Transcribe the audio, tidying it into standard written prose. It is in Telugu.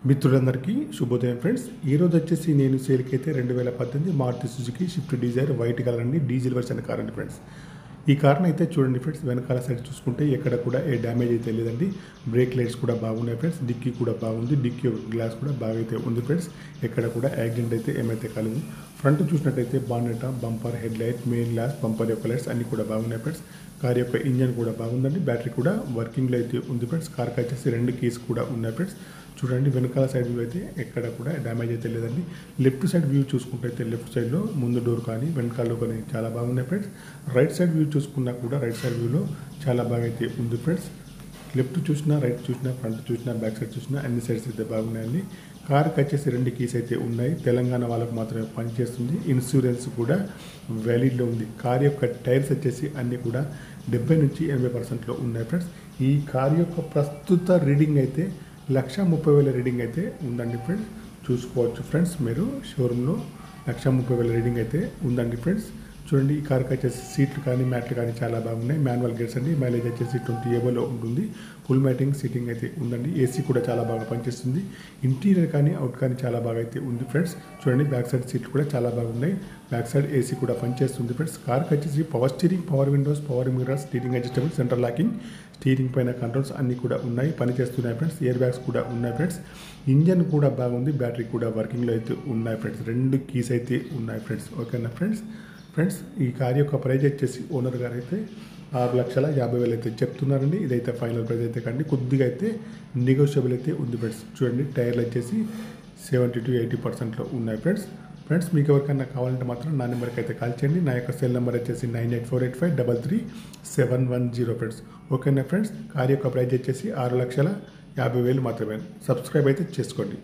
మిత్రులందరికీ శుభోదయం ఫ్రెండ్స్. ఈరోజు వచ్చేసి నేను సేల్కి అయితే 2018 Maruti Suzuki Swift Dzire white colour అండి, డీజిల్ వర్షన్ కార్ అండి ఫ్రెండ్స్. ఈ కార్ని అయితే చూడండి ఫ్రెండ్స్, వెనకాల సైడ్ చూసుకుంటే ఎక్కడ కూడా ఏ డ్యామేజ్ అయితే లేదండి. బ్రేక్ లైట్స్ కూడా బాగున్నాయి ఫ్రెండ్స్, డిక్కీ కూడా బాగుంది, డిక్కీ గ్లాస్ కూడా బాగా అయితే ఉంది ఫ్రెండ్స్. ఎక్కడ కూడా యాక్సిడెంట్ అయితే ఏమైతే కాలేదు. ఫ్రంట్ చూసినట్టయితే bonnet, bumper, head light, main glass, bumper యొక్క లైట్స్ అన్ని కూడా బాగున్నాయి ఫ్రెండ్స్. కార్ యొక్క ఇంజన్ కూడా బాగుందండి, బ్యాటరీ కూడా వర్కింగ్లో అయితే ఉంది ఫ్రెండ్స్. కార్కి వచ్చేసి 2 కీస్ కూడా ఉన్నాయి ఫ్రెండ్స్. చూడండి వెనకాల సైడ్ వ్యూ అయితే ఎక్కడ కూడా డ్యామేజ్ అయితే లేదండి. లెఫ్ట్ సైడ్ వ్యూ చూసుకుంటే అయితే లెఫ్ట్ సైడ్లో ముందు డోర్ కానీ వెనకాల డోర్ కానీ చాలా బాగున్నాయి ఫ్రెండ్స్. రైట్ సైడ్ వ్యూ చూసుకున్నా కూడా రైట్ సైడ్ వ్యూలో చాలా బాగా అయితే ఉంది ఫ్రెండ్స్. లెఫ్ట్ చూసినా, రైట్ చూసినా, ఫ్రంట్ చూసినా, బ్యాక్ సైడ్ చూసినా అన్ని సైడ్స్ అయితే బాగున్నాయండి. కార్కి వచ్చేసి 2 కీస్ అయితే ఉన్నాయి. తెలంగాణ వాళ్ళకు మాత్రమే పనిచేస్తుంది. ఇన్సూరెన్స్ కూడా వ్యాలిడ్లో ఉంది. కార్ యొక్క టైర్స్ వచ్చేసి అన్నీ కూడా 70 నుంచి 80% ఉన్నాయి ఫ్రెండ్స్. ఈ కార్ యొక్క ప్రస్తుత రీడింగ్ అయితే 1,30,000 రీడింగ్ అయితే ఉందండి ఫ్రెండ్స్. చూసుకోవచ్చు ఫ్రెండ్స్, మీరు షోరూంలో 1,30,000 రీడింగ్ అయితే ఉందండి ఫ్రెండ్స్. చూడండి ఈ కార్కి వచ్చేసి సీట్లు కానీ మ్యాట్లు కానీ చాలా బాగున్నాయి. మాన్యువల్ గేర్స్ అండి. మైలేజ్ వచ్చేసి 20 ఏబోలో ఉంటుంది. ఫుల్ మ్యాటింగ్ సీటింగ్ అయితే ఉందండి. ఏసీ కూడా చాలా బాగా పనిచేస్తుంది. ఇంటీరియర్ కానీ అవుట్ కానీ చాలా బాగా అయితే ఉంది ఫ్రెండ్స్. చూడండి బ్యాక్ సైడ్ సీట్లు కూడా చాలా బాగున్నాయి. బ్యాక్ సైడ్ ఏసీ కూడా పనిచేస్తుంది ఫ్రెండ్స్. కార్కి వచ్చేసి power steering, power Windows, power mirrors, steering adjustable, central locking, steering పైన కంట్రోల్స్ అన్నీ కూడా ఉన్నాయి, పనిచేస్తున్నాయి ఫ్రెండ్స్. ఇయర్ బ్యాగ్స్ కూడా ఉన్నాయి ఫ్రెండ్స్. ఇంజన్ కూడా బాగుంది, బ్యాటరీ కూడా వర్కింగ్లో అయితే ఉన్నాయి ఫ్రెండ్స్. 2 కీస్ అయితే ఉన్నాయి ఫ్రెండ్స్. ఓకేనా ఫ్రెండ్స్. ఈ కార్ యొక్క ప్రైజ్ వచ్చేసి ఓనర్ గారు అయితే 6,50,000 అయితే చెప్తున్నారండి. ఇదైతే ఫైనల్ ప్రైజ్ అయితే కానీ కొద్దిగా అయితే నెగోషియబుల్ అయితే ఉంది ఫ్రెండ్స్. చూడండి టైర్లు వచ్చేసి 70 to 80%లో ఉన్నాయి ఫ్రెండ్స్. మీకు ఎవరికైనా కావాలంటే మాత్రం నా నెంబర్కి అయితే కాల్ చేయండి. నా యొక్క సెల్ నెంబర్ వచ్చేసి 9848533710 ఫ్రెండ్స్. ఓకేనా ఫ్రెండ్స్. కార్ యొక్క ప్రైజ్ వచ్చేసి 6,50,000 మాత్రమే. సబ్స్క్రైబ్ అయితే చేసుకోండి.